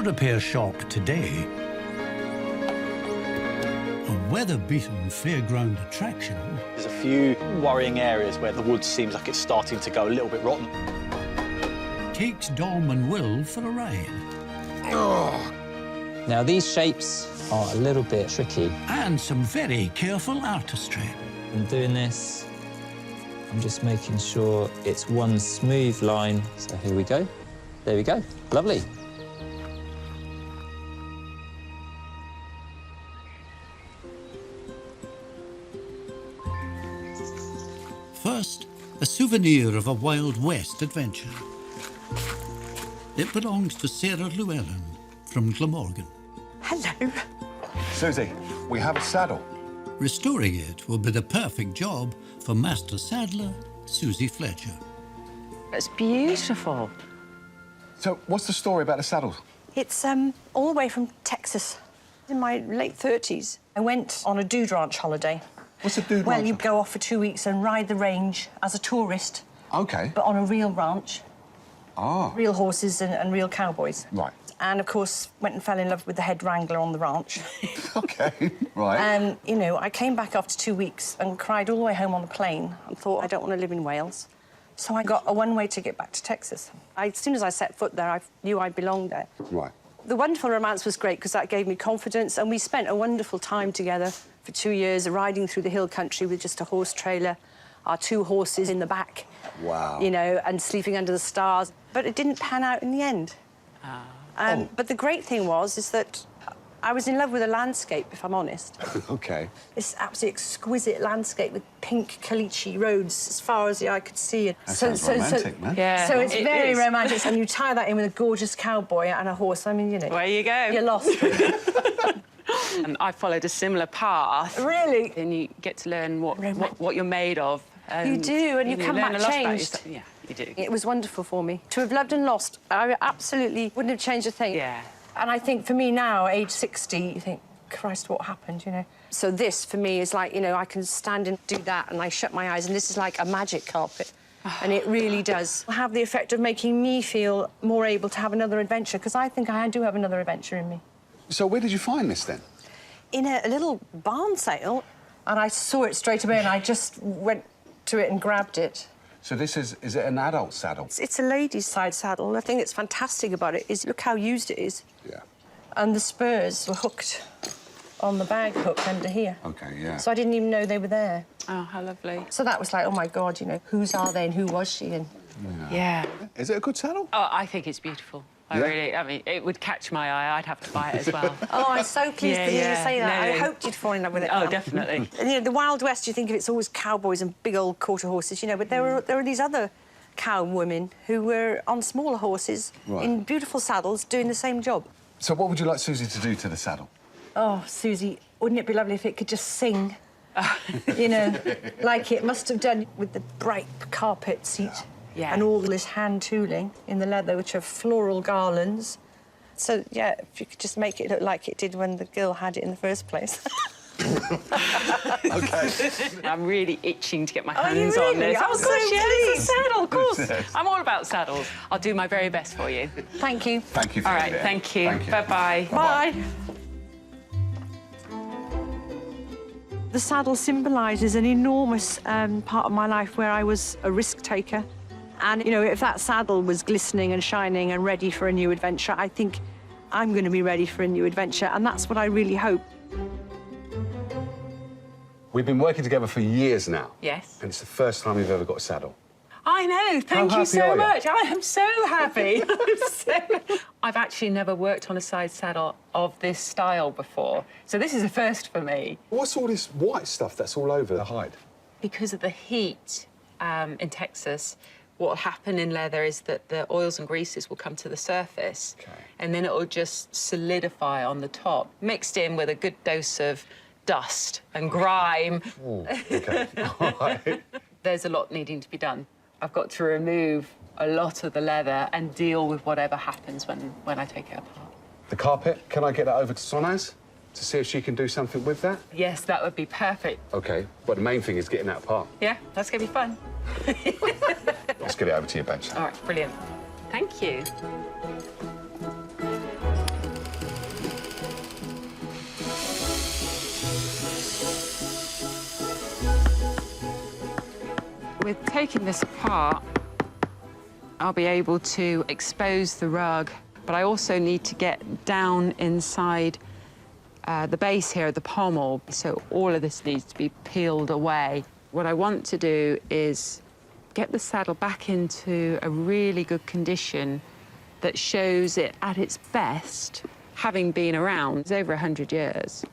the repair shop today, a weather-beaten fairground attraction. There's a few worrying areas where the wood seems like it's starting to go a little bit rotten. Takes Dom and Will for a ride. Oh. Now, these shapes are a little bit tricky. And some very careful artistry. I'm doing this. I'm just making sure it's one smooth line. So here we go. There we go. Lovely. First, a souvenir of a Wild West adventure. It belongs to Sarah Llewellyn from Glamorgan. Hello. Suzie, we have a saddle. Restoring it will be the perfect job for Master Saddler Suzie Fletcher. It's beautiful. So, what's the story about the saddle? It's all the way from Texas. In my late 30s, I went on a dude ranch holiday. What's a dude ranch? Well, you go off for 2 weeks and ride the range as a tourist. OK. But on a real ranch. Ah. Real horses and real cowboys. Right. And, of course, went and fell in love with the head wrangler on the ranch. OK, right. And, you know, I came back after 2 weeks and cried all the way home on the plane and thought, I don't want to live in Wales. So I got a one-way ticket back to Texas. As soon as I set foot there, I knew I belonged there. Right. The wonderful romance was great because that gave me confidence, and we spent a wonderful time together for 2 years, riding through the hill country with just a horse trailer, our 2 horses in the back. Wow. You know, and sleeping under the stars. But it didn't pan out in the end. But the great thing is that I was in love with the landscape, if I'm honest. OK. This absolutely exquisite landscape with pink caliche roads as far as the eye could see. That sounds romantic, man. Yeah. So it's very romantic, and you tie that in with a gorgeous cowboy and a horse. I mean, you know. There you go. You're lost. And I followed a similar path. Really? And you get to learn what you're made of. You do, and you come learn back a lot about changed. yourself. Yeah, you do. It was wonderful for me. To have loved and lost, I absolutely wouldn't have changed a thing. Yeah. And I think for me now, age 60, you think, Christ, what happened, you know? So this, for me, is like, you know, I can stand and do that, and I shut my eyes, and this is like a magic carpet. And it really does have the effect of making me feel more able to have another adventure, because I think I do have another adventure in me. So where did you find this, then? In a little barn sale, and I saw it straight away, and I just went to it and grabbed it. So this is it an adult saddle? It's a lady's side saddle. The thing that's fantastic about it is look how used it is. Yeah. And the spurs were hooked on the bag hook under here. OK, yeah. So I didn't even know they were there. Oh, how lovely. So that was like, oh, my God, you know, whose are they and who was she? And Yeah. Is it a good saddle? Oh, I think it's beautiful. I mean, it would catch my eye. I'd have to buy it as well. Oh, I'm so pleased to hear you say that. No. I hoped you'd fall in love with it. Oh, now. definitely. And, you know, the Wild West, you think of it's always cowboys and big old quarter horses, you know, but there are these other cow women who were on smaller horses in beautiful saddles doing the same job. So what would you like Suzie to do to the saddle? Oh, Suzie, wouldn't it be lovely if it could just sing? You know, like it must have done with the bright carpet seat. Yeah. And all this hand tooling in the leather, which are floral garlands. So, yeah, if you could just make it look like it did when the girl had it in the first place. OK. I'm really itching to get my hands really? on this. I'm Oh, so gosh, yeah, it's a pleased. saddle, of course. Yes. I'm all about saddles. I'll do my very best for you. Thank you. Thank you for All being right, here. thank you. Thank you. Bye-bye. Bye. The saddle symbolises an enormous part of my life where I was a risk taker. And, you know, if that saddle was glistening and shining and ready for a new adventure, I think I'm going to be ready for a new adventure, and that's what I really hope. We've been working together for years now. Yes. And it's the first time we've ever got a saddle. I know. Thank you happy so are you? much. I am so happy. I've actually never worked on a side saddle of this style before, so this is a first for me. What's all this white stuff that's all over the hide? Because of the heat in Texas, what will happen in leather is that the oils and greases will come to the surface, and then it will just solidify on the top, mixed in with a good dose of dust and grime. Ooh, OK. All right. There's a lot needing to be done. I've got to remove a lot of the leather and deal with whatever happens when I take it apart. The carpet, can I get that over to Sonaz to see if she can do something with that? Yes, that would be perfect. OK, but the main thing is getting that apart. Yeah, that's going to be fun. Let's get it over to your bench. All right, brilliant. Thank you. With taking this apart, I'll be able to expose the rug, but I also need to get down inside the base here, the pommel, so all of this needs to be peeled away. What I want to do is get the saddle back into a really good condition that shows it at its best, having been around over 100 years.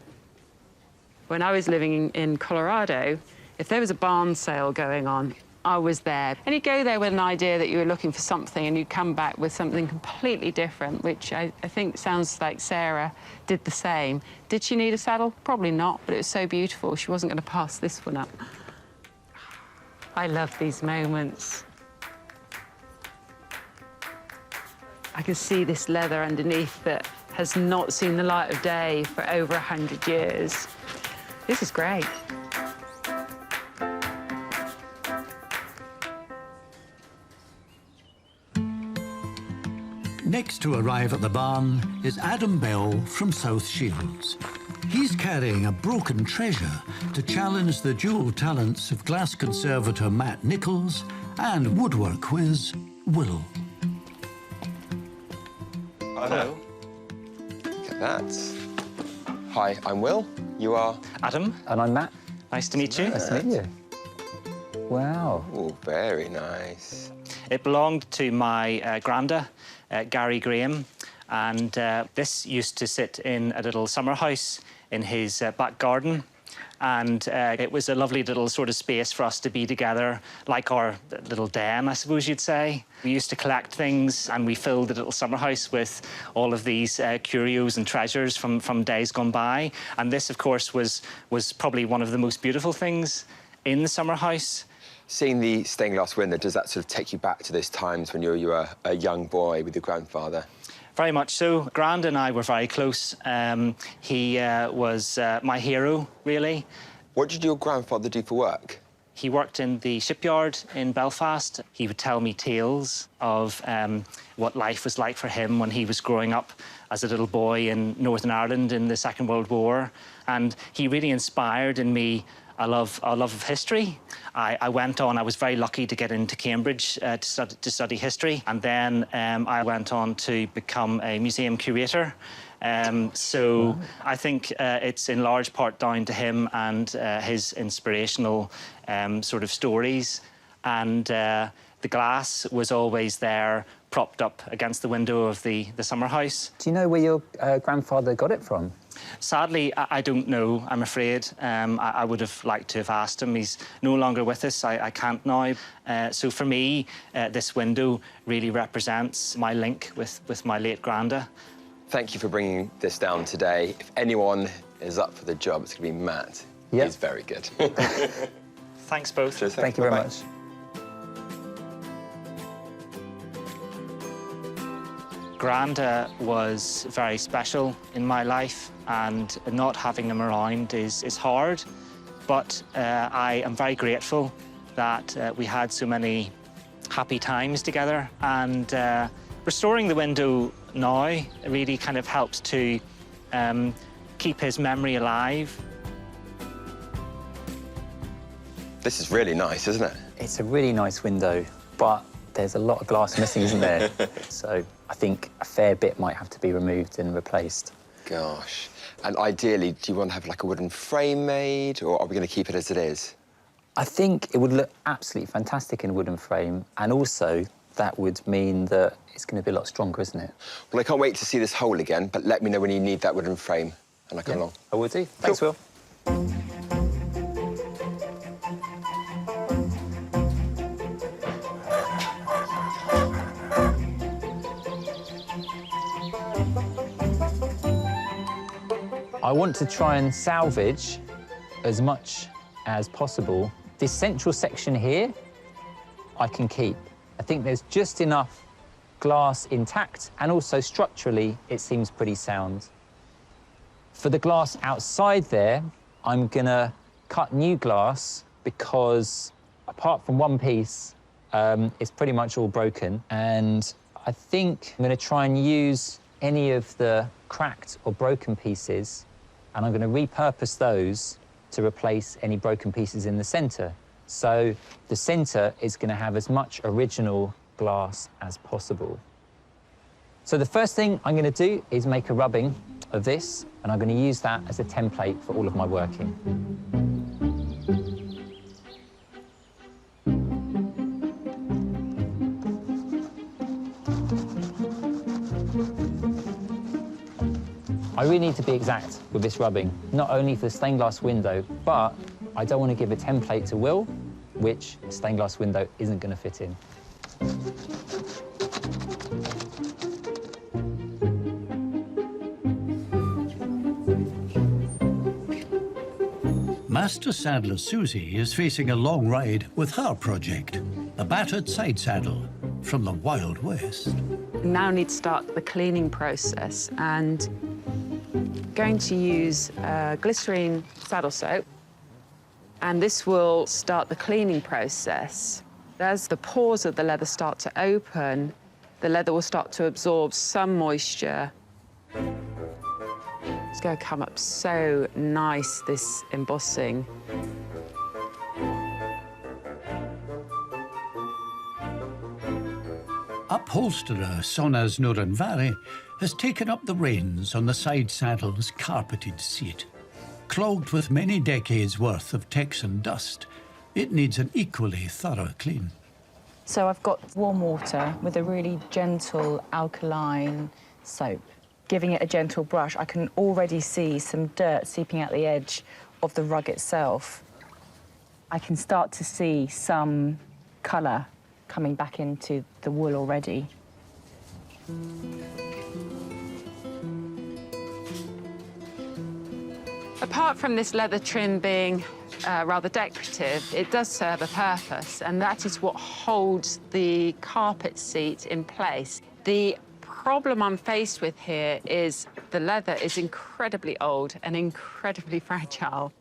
When I was living in Colorado, if there was a barn sale going on, I was there. And you'd go there with an idea that you were looking for something and you'd come back with something completely different, which I think sounds like Sarah did the same. Did she need a saddle? Probably not, but it was so beautiful, she wasn't going to pass this one up. I love these moments. I can see this leather underneath that has not seen the light of day for over 100 years. This is great. Next to arrive at the barn is Adam Bell from South Shields. He's carrying a broken treasure to challenge the dual talents of glass conservator Matt Nichols and woodwork whiz Will. Hello. Look at that. Hi, I'm Will. You are? Adam. And I'm Matt. Nice to meet you. Nice to meet you. Wow. Oh, very nice. It belonged to my Granda, Gary Graham, and this used to sit in a little summer house in his back garden. And it was a lovely little sort of space for us to be together, like our little den, I suppose you'd say. We used to collect things, and we filled the little summer house with all of these curios and treasures from days gone by. And this, of course, was probably one of the most beautiful things in the summer house. Seeing the stained glass window, does that sort of take you back to those times when you were a young boy with your grandfather? Very much so. Granda and I were very close. He was my hero, really. What did your grandfather do for work? He worked in the shipyard in Belfast. He would tell me tales of what life was like for him when he was growing up as a little boy in Northern Ireland in the Second World War. And he really inspired in me a love of history. I went on, I was very lucky to get into Cambridge to study history, and then I went on to become a museum curator. So I think it's in large part down to him and his inspirational sort of stories. And the glass was always there, propped up against the window of the summer house. Do you know where your grandfather got it from? Sadly, I don't know, I'm afraid. I would have liked to have asked him. He's no longer with us. I can't now. So for me, this window really represents my link with my late Granda. Thank you for bringing this down today. If anyone is up for the job, it's going to be Matt. Yep. He's very good. Thanks both. Cheers, Thank you very much. Granda was very special in my life, and not having him around is hard. But I am very grateful that we had so many happy times together. And restoring the window now really kind of helps to keep his memory alive. This is really nice, isn't it? It's a really nice window, but there's a lot of glass missing, isn't there? So I think a fair bit might have to be removed and replaced. Gosh. And ideally, do you want to have like a wooden frame made, or are we going to keep it as it is? I think it would look absolutely fantastic in a wooden frame, and also that would mean that it's going to be a lot stronger, isn't it? Well, I can't wait to see this hole again, but let me know when you need that wooden frame, and I'll come along. I will do. Thanks, Will. I want to try and salvage as much as possible. This central section here, I can keep. I think there's just enough glass intact, and also structurally, it seems pretty sound. For the glass outside there, I'm gonna cut new glass because apart from one piece, it's pretty much all broken. And I think I'm gonna try and use any of the cracked or broken pieces, and I'm going to repurpose those to replace any broken pieces in the centre. So the centre is going to have as much original glass as possible. So the first thing I'm going to do is make a rubbing of this, and I'm going to use that as a template for all of my working. I really need to be exact with this rubbing, not only for the stained glass window, but I don't want to give a template to Will, which a stained glass window isn't going to fit in. Master saddler Suzie is facing a long ride with her project, a battered side saddle from the Wild West. Now need to start the cleaning process, and going to use glycerine saddle soap, and this will start the cleaning process. As the pores of the leather start to open, the leather will start to absorb some moisture. It's going to come up so nice, this embossing. Upholsterer Sonas Nuranvari has taken up the reins on the side saddle's carpeted seat. Clogged with many decades' worth of Texan dust, it needs an equally thorough clean. So I've got warm water with a really gentle alkaline soap. Giving it a gentle brush, I can already see some dirt seeping out the edge of the rug itself. I can start to see some colour coming back into the wool already. Apart from this leather trim being rather decorative, it does serve a purpose, and that is what holds the carpet seat in place. The problem I'm faced with here is the leather is incredibly old and incredibly fragile.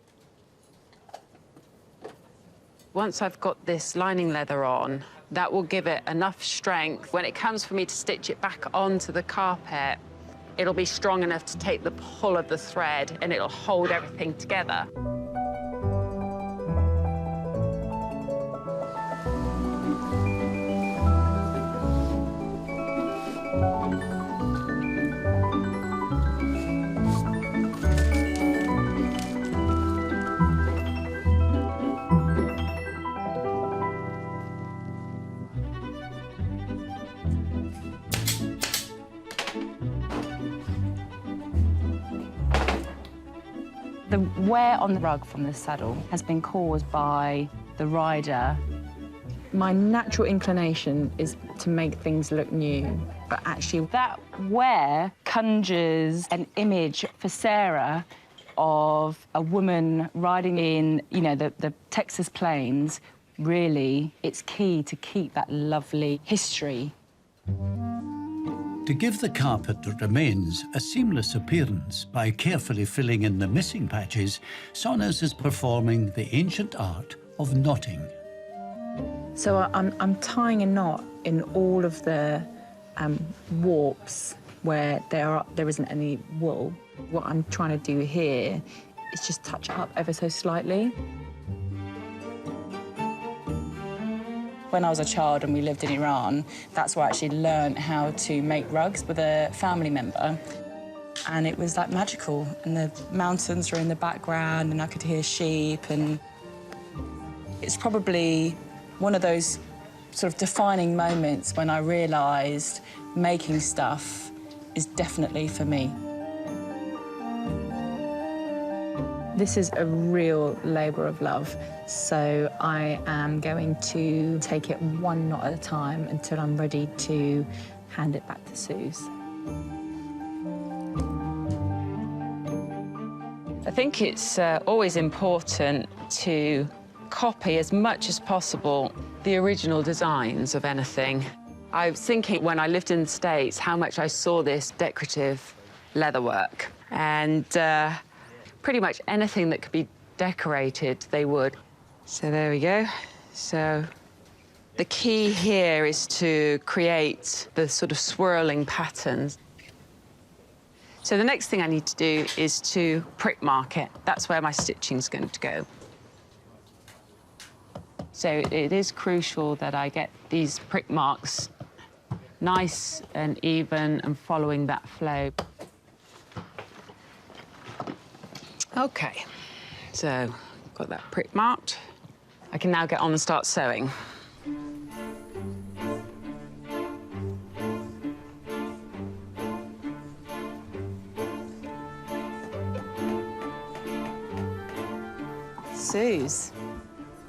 Once I've got this lining leather on, that will give it enough strength. When it comes for me to stitch it back onto the carpet, it'll be strong enough to take the pull of the thread, and it'll hold everything together. The wear on the rug from the saddle has been caused by the rider. My natural inclination is to make things look new, but actually that wear conjures an image for Sarah of a woman riding in, you know, the Texas plains. Really, it's key to keep that lovely history. To give the carpet that remains a seamless appearance by carefully filling in the missing patches, Sonas is performing the ancient art of knotting. So I'm tying a knot in all of the warps where there isn't any wool. What I'm trying to do here is just touch it up ever so slightly. When I was a child and we lived in Iran, that's where I actually learned how to make rugs with a family member. And it was like magical. And the mountains were in the background and I could hear sheep. And it's probably one of those sort of defining moments when I realised making stuff is definitely for me. This is a real labour of love, so I am going to take it one knot at a time until I'm ready to hand it back to Suze. I think it's always important to copy as much as possible the original designs of anything. I was thinking when I lived in the States how much I saw this decorative leatherwork, and pretty much anything that could be decorated, they would. So there we go. So the key here is to create the sort of swirling patterns. So the next thing I need to do is to prick mark it. That's where my stitching's going to go. So it is crucial that I get these prick marks nice and even and following that flow. OK, so got that prick marked. I can now get on and start sewing. Suze.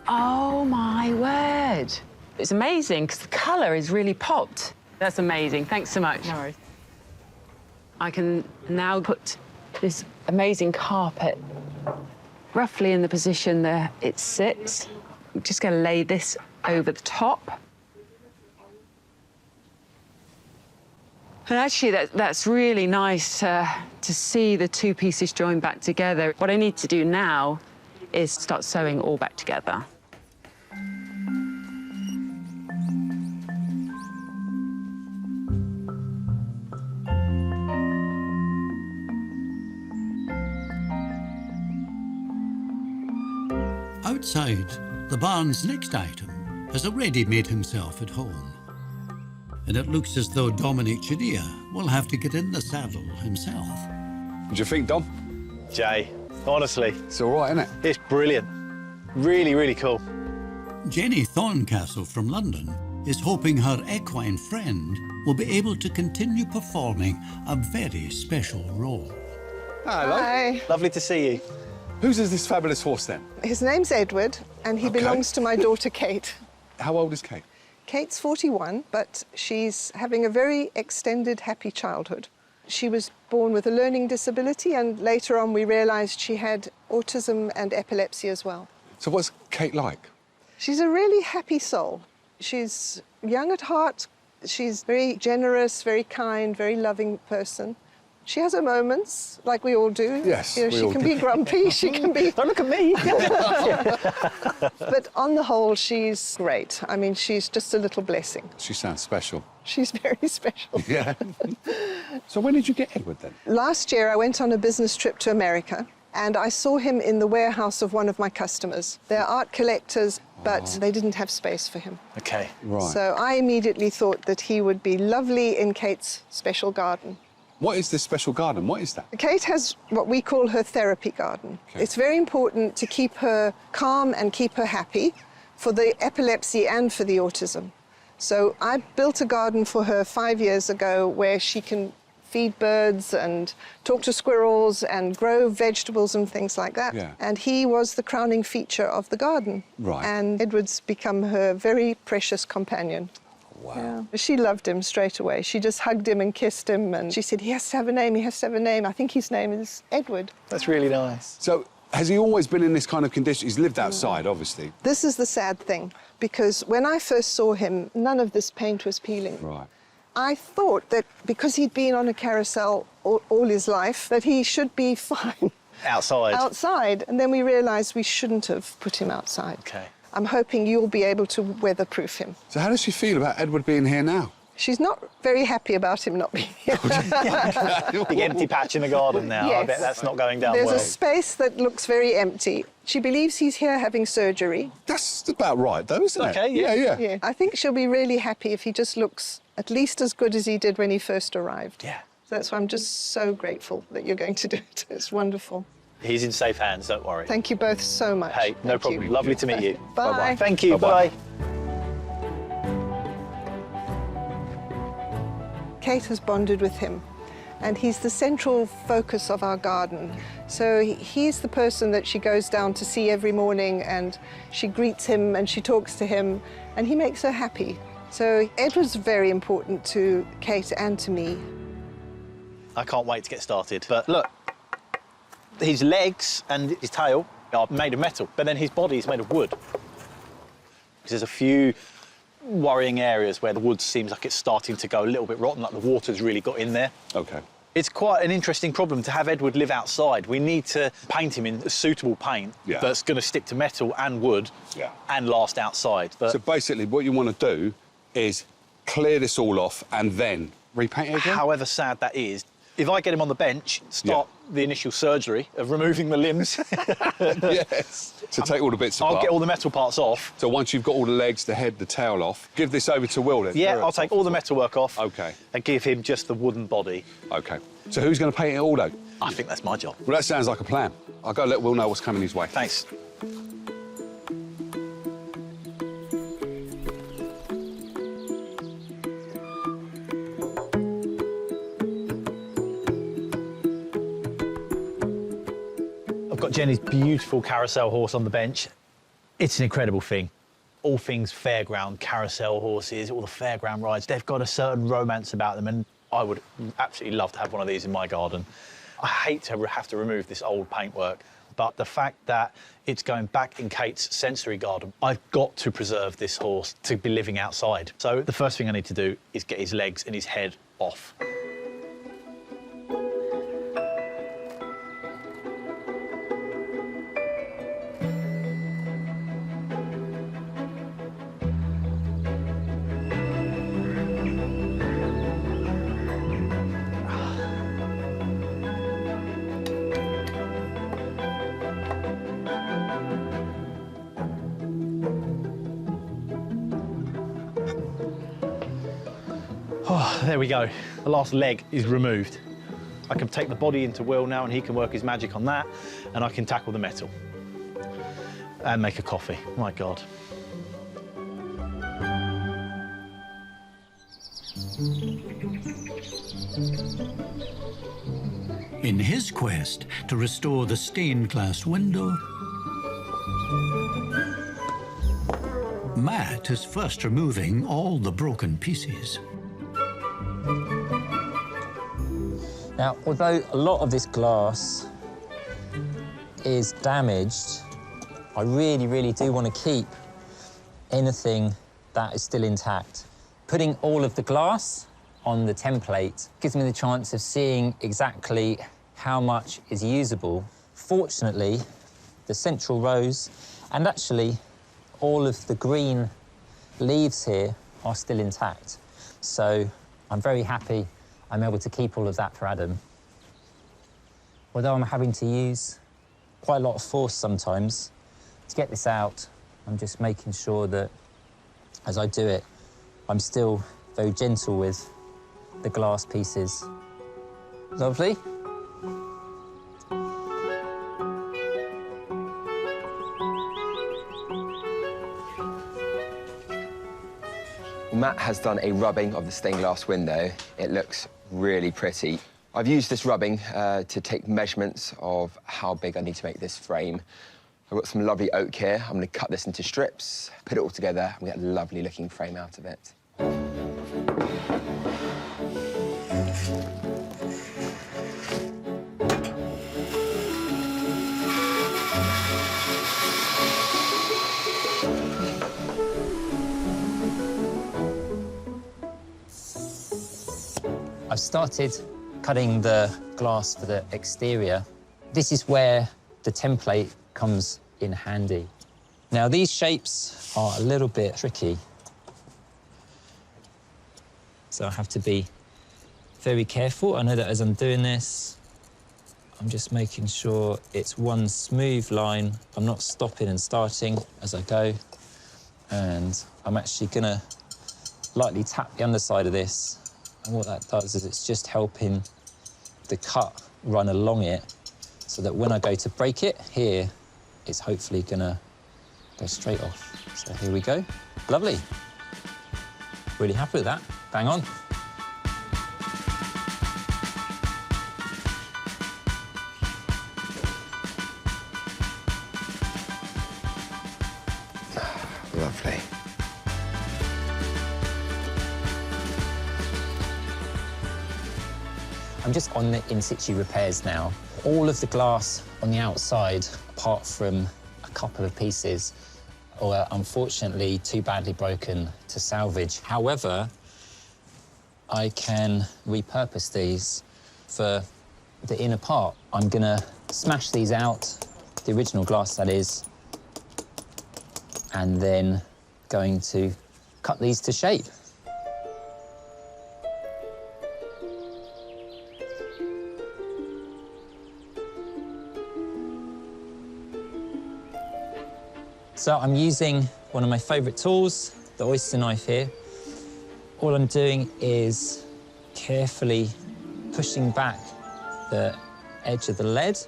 Oh, my word. It's amazing, because the colour is really popped. That's amazing. Thanks so much. No worries. I can now put this amazing carpet roughly in the position that it sits. I'm just going to lay this over the top. And actually, that's really nice to see the two pieces joined back together. What I need to do now is start sewing all back together. Outside, the barn's next item has already made himself at home. And it looks as though Dominic Chinea will have to get in the saddle himself. What do you think, Dom? Jay, honestly. It's all right, isn't it? It's brilliant. Really, really cool. Jenny Thorncastle from London is hoping her equine friend will be able to continue performing a very special role. Hello. Hi. Lovely to see you. Whose is this fabulous horse, then? His name's Edward, and he belongs to my daughter, Kate. How old is Kate? Kate's 41, but she's having a very extended, happy childhood. She was born with a learning disability, and later on we realised she had autism and epilepsy as well. So what's Kate like? She's a really happy soul. She's young at heart. She's very generous, very kind, very loving person. She has her moments, like we all do. Yes, you know, she can be grumpy, she can be... Don't look at me. But on the whole, she's great. I mean, she's just a little blessing. She sounds special. She's very special. Yeah. So when did you get Edward, then? Last year, I went on a business trip to America, and I saw him in the warehouse of one of my customers. They're art collectors, but they didn't have space for him. OK. Right. So I immediately thought that he would be lovely in Kate's special garden. What is this special garden? What is that? Kate has what we call her therapy garden. Okay. It's very important to keep her calm and keep her happy for the epilepsy and for the autism. So I built a garden for her 5 years ago where she can feed birds and talk to squirrels and grow vegetables and things like that. Yeah. And he was the crowning feature of the garden. Right. And Edward's become her very precious companion. Wow. Yeah. She loved him straight away. She just hugged him and kissed him, and she said, he has to have a name, he has to have a name. I think his name is Edward. That's really nice. So has he always been in this kind of condition? He's lived outside, obviously. This is the sad thing, because when I first saw him, none of this paint was peeling. Right. I thought that because he'd been on a carousel all his life, that he should be fine. Outside. Outside. And then we realised we shouldn't have put him outside. OK. I'm hoping you'll be able to weatherproof him. So how does she feel about Edward being here now? She's not very happy about him not being here. Big empty patch in the garden now. Yes. I bet that's not going down There's well. a space that looks very empty. She believes he's here having surgery. That's about right, though, isn't it? OK, yeah. Yeah, I think she'll be really happy if he just looks at least as good as he did when he first arrived. Yeah. So that's why I'm just so grateful that you're going to do it. It's wonderful. He's in safe hands, don't worry. Thank you both so much. Hey, no Thank problem. you. Lovely to meet you. Bye. Bye-bye. Thank you. Bye-bye. Bye. Kate has bonded with him, and he's the central focus of our garden. So he's the person that she goes down to see every morning, and she greets him and she talks to him, and he makes her happy. So Edward's very important to Kate and to me. I can't wait to get started. But look, his legs and his tail are made of metal, but then his body is made of wood. There's a few worrying areas where the wood seems like it's starting to go a little bit rotten, like the water's really got in there. OK. It's quite an interesting problem to have Edward live outside. We need to paint him in a suitable paint that's going to stick to metal and wood and last outside. But so basically what you want to do is clear this all off and then repaint it again? however sad that is, if I get him on the bench, start the initial surgery of removing the limbs. Yes. To take all the bits apart. I'll get all the metal parts off. So once you've got all the legs, the head, the tail off, give this over to Will then? Yeah, I'll take all the metalwork off. OK. And give him just the wooden body. OK. So who's going to paint it all, though? I think that's my job. Well, that sounds like a plan. I'll go let Will know what's coming his way. Thanks. I've got Jenny's beautiful Carousel horse on the bench. It's an incredible thing. All things fairground, carousel horses, all the fairground rides, they've got a certain romance about them, and I would absolutely love to have one of these in my garden. I hate to have to remove this old paintwork, but the fact that it's going back in Kate's sensory garden, I've got to preserve this horse to be living outside. So the first thing I need to do is get his legs and his head off. Oh, there we go. The last leg is removed. I can take the body into Will now and he can work his magic on that, and I can tackle the metal. And make a coffee. My God. In his quest to restore the stained glass window, Matt is first removing all the broken pieces. Now, although a lot of this glass is damaged, I really do want to keep anything that is still intact. Putting all of the glass on the template gives me the chance of seeing exactly how much is usable. Fortunately, the central rows and actually all of the green leaves here are still intact. So I'm very happy I'm able to keep all of that for Adam. Although I'm having to use quite a lot of force sometimes to get this out, I'm just making sure that as I do it, I'm still very gentle with the glass pieces. Lovely. Matt has done a rubbing of the stained glass window. It looks really pretty. I've used this rubbing to take measurements of how big I need to make this frame. I've got some lovely oak here. I'm going to cut this into strips, put it all together, and get a lovely looking frame out of it. I've started cutting the glass for the exterior. This is where the template comes in handy. Now, these shapes are a little bit tricky, so I have to be very careful. I know that as I'm doing this, I'm just making sure it's one smooth line. I'm not stopping and starting as I go, and I'm actually gonna lightly tap the underside of this. And what that does is it's just helping the cut run along it so that when I go to break it here, it's hopefully gonna go straight off. So here we go. Lovely. Really happy with that. Bang on. Lovely. I'm just on the in-situ repairs now. All of the glass on the outside, apart from a couple of pieces, are unfortunately too badly broken to salvage. However, I can repurpose these for the inner part. I'm gonna smash these out, the original glass that is, and then going to cut these to shape. So I'm using one of my favourite tools, the oyster knife here. All I'm doing is carefully pushing back the edge of the lead.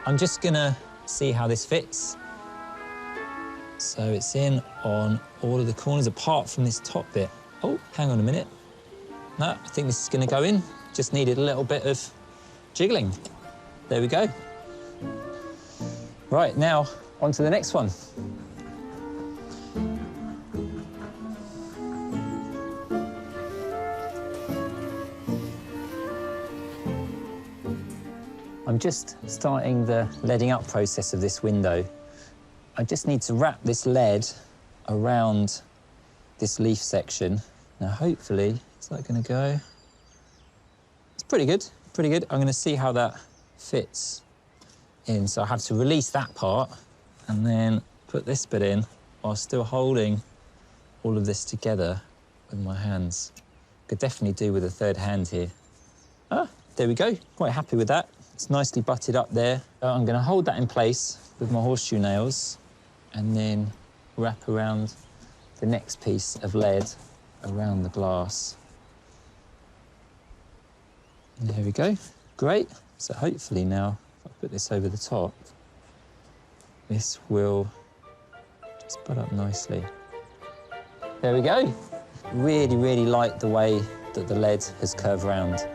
I'm just gonna see how this fits. So it's in on all of the corners apart from this top bit. Oh, hang on a minute. No, I think this is gonna go in. Just needed a little bit of jiggling. There we go. Right, now on to the next one. I'm just starting the leading up process of this window. I just need to wrap this lead around this leaf section. Now, hopefully, is that going to go? It's pretty good, pretty good. I'm going to see how that fits in. So I have to release that part and then put this bit in while still holding all of this together with my hands. Could definitely do with a third hand here. Ah, there we go. Quite happy with that. It's nicely butted up there. I'm going to hold that in place with my horseshoe nails and then wrap around the next piece of lead around the glass. And there we go. Great. So hopefully now, if I put this over the top, this will just butt up nicely. There we go. Really, really like the way that the lead has curved round.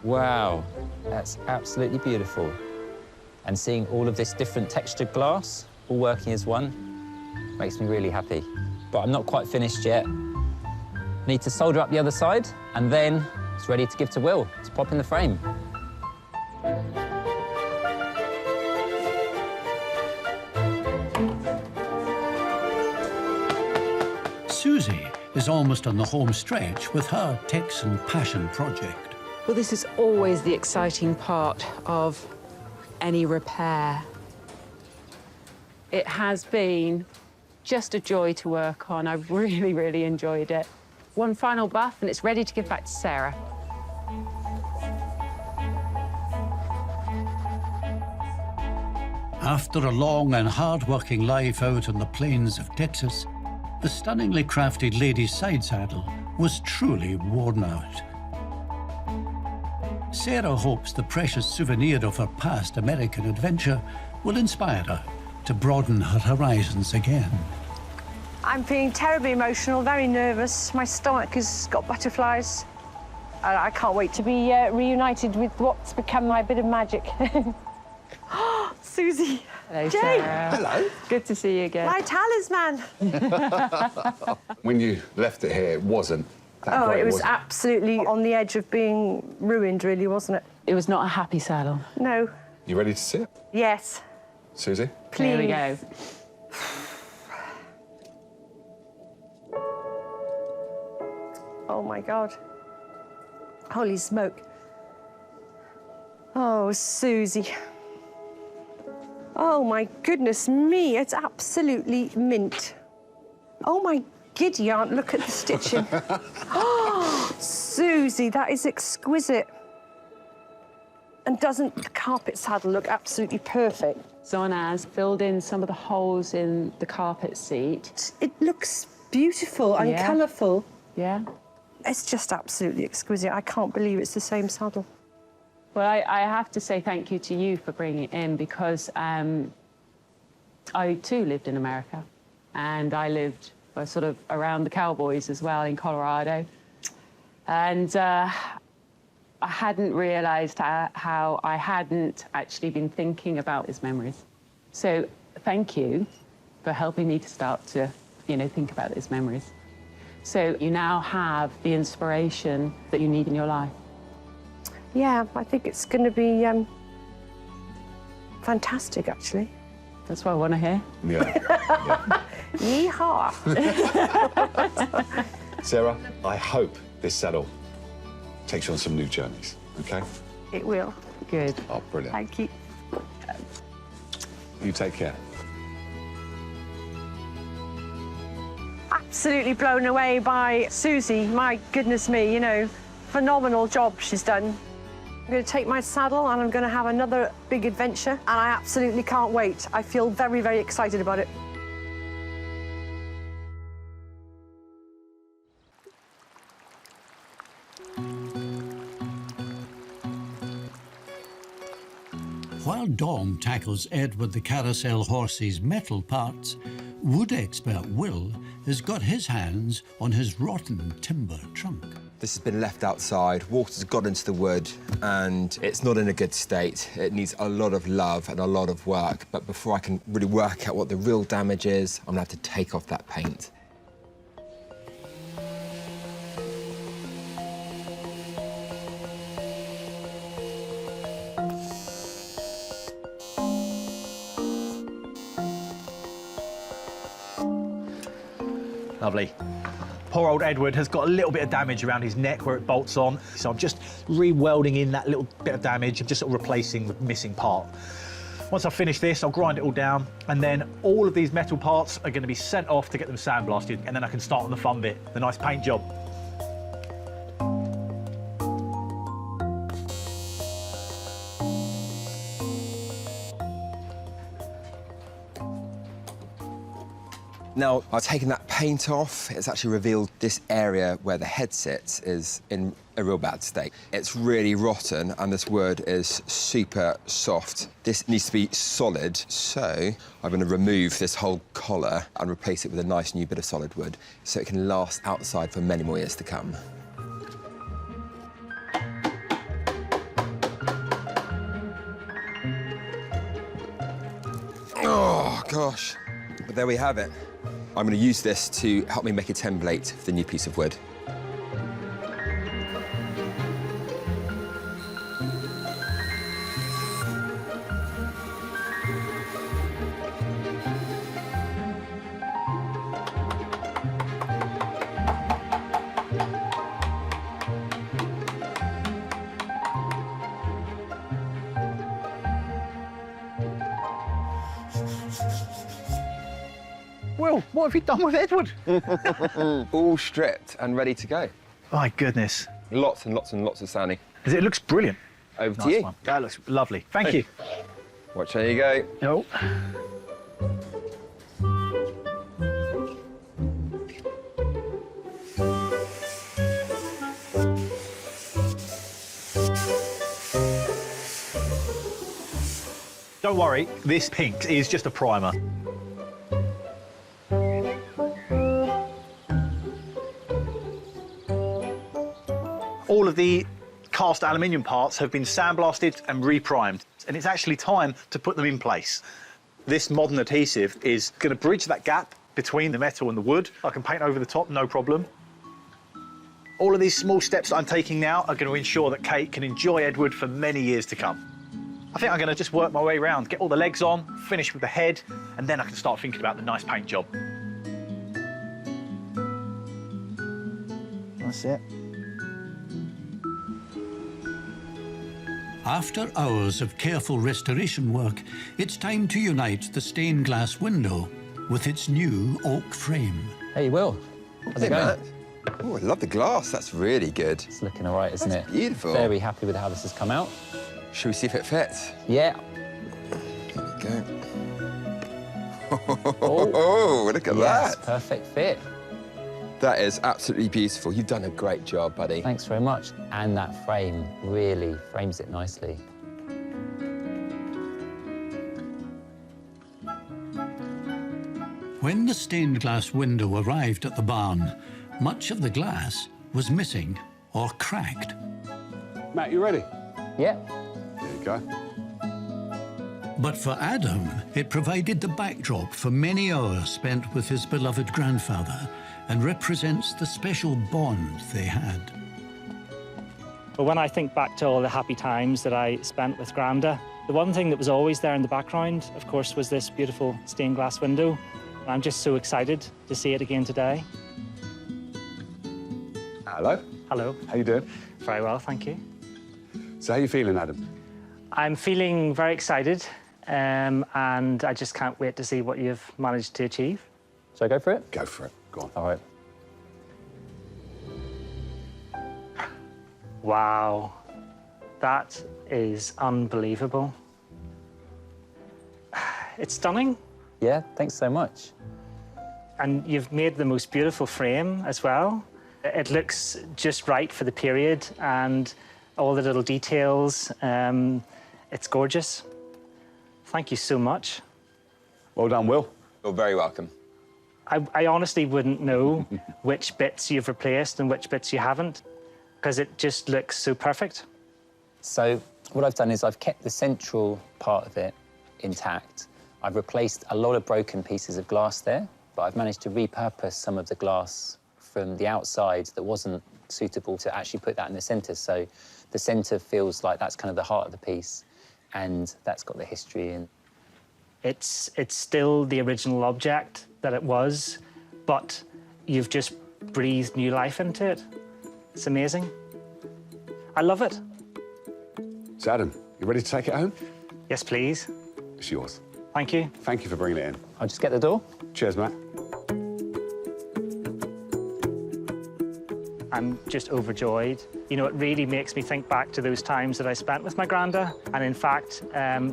Wow, that's absolutely beautiful. And seeing all of this different textured glass all working as one makes me really happy. But I'm not quite finished yet. Need to solder up the other side, and then it's ready to give to Will to pop in the frame. Suzie is almost on the home stretch with her Texan passion project. Well, this is always the exciting part of any repair. It has been just a joy to work on. I've really, really enjoyed it. One final buff and it's ready to give back to Sarah. After a long and hard-working life out on the plains of Texas, the stunningly crafted lady's side saddle was truly worn out. Sara hopes the precious souvenir of her past American adventure will inspire her to broaden her horizons again. I'm feeling terribly emotional, very nervous. My stomach has got butterflies. I can't wait to be reunited with what's become my bit of magic. Suzie. Hello, Jane. Sarah. Hello. Good to see you again. My talisman. When you left it here, it wasn't that great, it was was it? absolutely on the edge of being ruined, really, wasn't it? It was not a happy saddle. No. You ready to sit? Yes. Suzie? Please. Here we go. Oh, my God. Holy smoke. Oh, Suzie. Oh, my goodness me, it's absolutely mint. Oh, my giddy aunt, look at the stitching. Oh, Suzie, that is exquisite. And doesn't the carpet saddle look absolutely perfect? Zonaz filled in some of the holes in the carpet seat. It looks beautiful and Yeah. colourful. Yeah. It's just absolutely exquisite. I can't believe it's the same saddle. Well, I have to say thank you to you for bringing it in because I, too, lived in America. And I lived sort of around the cowboys as well in Colorado. And I hadn't realised how I hadn't actually been thinking about his memories. So thank you for helping me to start to, think about his memories. So you now have the inspiration that you need in your life. Yeah, I think it's going to be fantastic, actually. That's what I want to hear. Yeah. Yeehaw! Sarah, I hope this saddle takes you on some new journeys, OK? It will. Good. Oh, brilliant. Thank you. You take care. Absolutely blown away by Suzie. My goodness me, you know, phenomenal job she's done. I'm going to take my saddle and I'm going to have another big adventure, and I absolutely can't wait. I feel very, very excited about it. While Dom tackles Edward the Carousel horse's metal parts, wood expert Will has got his hands on his rotten timber trunk. This has been left outside, water's got into the wood, and it's not in a good state. It needs a lot of love and a lot of work, but before I can really work out what the real damage is, I'm gonna have to take off that paint. Lovely. Poor old Edward has got a little bit of damage around his neck where it bolts on, so I'm just re-welding in that little bit of damage and just sort of replacing the missing part. Once I've finished this, I'll grind it all down, and then all of these metal parts are going to be sent off to get them sandblasted, and then I can start on the fun bit, the nice paint job. Now, I've taken that paint off. It's actually revealed this area where the head sits is in a real bad state. It's really rotten, and this wood is super soft. This needs to be solid, so I'm going to remove this whole collar and replace it with a nice new bit of solid wood so it can last outside for many more years to come. Oh, gosh. But there we have it. I'm going to use this to help me make a template for the new piece of wood. Will, what have you done with Edward? All stripped and ready to go. My goodness. Lots and lots and lots of sanding. It looks brilliant. Over to Nice you. one. That looks lovely. Thank you. Watch, there you go. Oh. Don't worry, this pink is just a primer. All of the cast aluminium parts have been sandblasted and reprimed, and it's actually time to put them in place. This modern adhesive is going to bridge that gap between the metal and the wood. I can paint over the top, no problem. All of these small steps that I'm taking now are going to ensure that Kate can enjoy Edward for many years to come. I think I'm going to just work my way around, get all the legs on, finish with the head, and then I can start thinking about the nice paint job. That's it. After hours of careful restoration work, it's time to unite the stained glass window with its new oak frame. Hey, Will. How's it going? Matt. Oh, I love the glass. That's really good. It's looking all right, isn't That's it? beautiful. Very happy with how this has come out. Should we see if it fits? Yeah. There we go. Oh, look at Yes, that. perfect fit. That is absolutely beautiful. You've done a great job, buddy. Thanks very much. And that frame really frames it nicely. When the stained glass window arrived at the barn, much of the glass was missing or cracked. Matt, you ready? Yeah. There you go. But for Adam, it provided the backdrop for many hours spent with his beloved grandfather and represents the special bond they had. But when I think back to all the happy times that I spent with Granda, the one thing that was always there in the background, of course, was this beautiful stained glass window. I'm just so excited to see it again today. Hello. Hello. How you doing? Very well, thank you. So how you feeling, Adam? I'm feeling very excited, and I just can't wait to see what you've managed to achieve. Shall I go for it? Go for it. Go on. All right. Wow, that is unbelievable. It's stunning. Yeah, thanks so much. And you've made the most beautiful frame as well. It looks just right for the period and all the little details. It's gorgeous. Thank you so much. Well done, Will. You're very welcome. I honestly wouldn't know which bits you've replaced and which bits you haven't, because it just looks so perfect. So what I've done is I've kept the central part of it intact. I've replaced a lot of broken pieces of glass there, but I've managed to repurpose some of the glass from the outside that wasn't suitable to actually put that in the centre. So the centre feels like that's kind of the heart of the piece, and that's got the history in. It's still the original object that it was, but you've just breathed new life into it. It's amazing. I love it. So, Adam, you ready to take it home? Yes, please. It's yours. Thank you. Thank you for bringing it in. I'll just get the door. Cheers, Matt. I'm just overjoyed. You know, it really makes me think back to those times that I spent with my Granda. And in fact,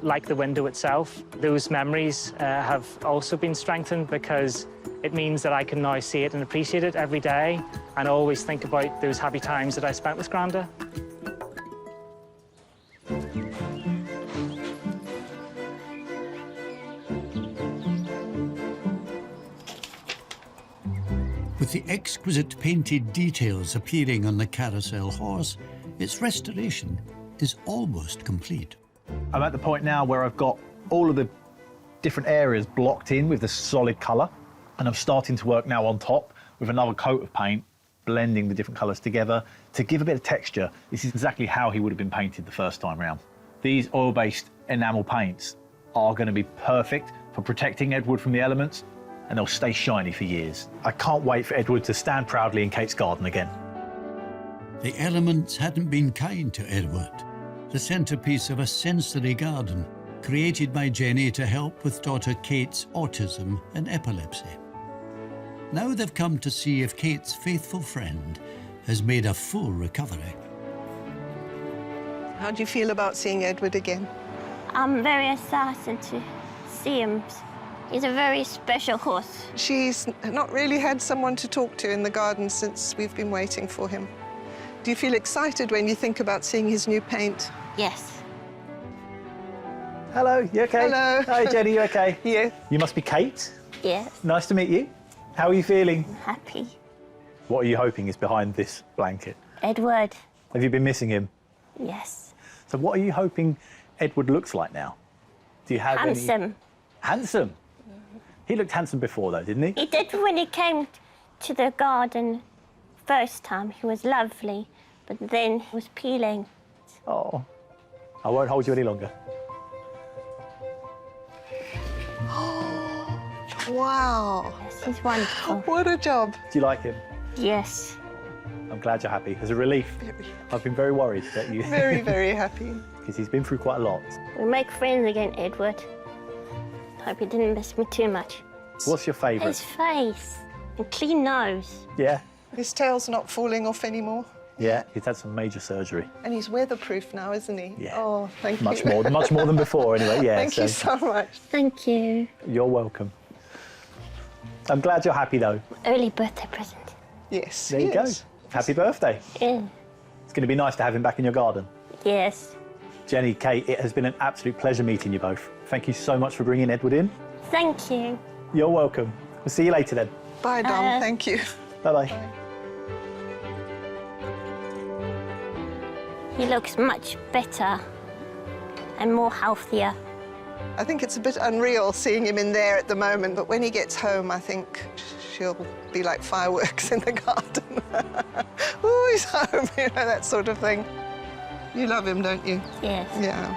like the window itself, those memories have also been strengthened because it means that I can now see it and appreciate it every day and always think about those happy times that I spent with Granda. With the exquisite painted details appearing on the Carousel horse, its restoration is almost complete. I'm at the point now where I've got all of the different areas blocked in with the solid colour, and I'm starting to work now on top with another coat of paint, blending the different colours together to give a bit of texture. This is exactly how he would have been painted the first time round. These oil-based enamel paints are going to be perfect for protecting Edward from the elements, and they'll stay shiny for years. I can't wait for Edward to stand proudly in Kate's garden again. The elements hadn't been kind to Edward, the centrepiece of a sensory garden created by Jenny to help with daughter Kate's autism and epilepsy. Now they've come to see if Kate's faithful friend has made a full recovery. How do you feel about seeing Edward again? I'm very excited to see him. He's a very special horse. She's not really had someone to talk to in the garden since we've been waiting for him. Do you feel excited when you think about seeing his new paint? Yes. Hello, you okay? Hello. Hi, Jenny, you okay? Yeah. You must be Kate. Yes. Nice to meet you. How are you feeling? Happy. What are you hoping is behind this blanket? Edward. Have you been missing him? Yes. So what are you hoping Edward looks like now? Do you have Handsome. any... Handsome? He looked handsome before, though, didn't he? He did when he came to the garden first time. He was lovely, but then he was peeling. Oh. I won't hold you any longer. Wow. Yes, he's wonderful. What a job. Do you like him? Yes. I'm glad you're happy. As a relief. I've been very worried that you... Very, very happy. Because he's been through quite a lot. We make friends again, Edward. Hope he didn't miss me too much. What's your favourite? His face and clean nose. Yeah? His tail's not falling off anymore. Yeah, he's had some major surgery. And he's weatherproof now, isn't he? Yeah. Oh, thank you. Much more than before, anyway, yeah. Thank you so much. Thank you. You're welcome. I'm glad you're happy, though. Early birthday present. Yes. There you go. Happy birthday. Yeah. It's going to be nice to have him back in your garden. Yes. Jenny, Kate, it has been an absolute pleasure meeting you both. Thank you so much for bringing Edward in. Thank you. You're welcome. We'll see you later then. Bye, Dom. Thank you. Bye-bye. He looks much better and more healthier. I think it's a bit unreal seeing him in there at the moment, but when he gets home, I think she'll be like fireworks in the garden. Ooh, he's home, you know, that sort of thing. You love him, don't you? Yes. Yeah.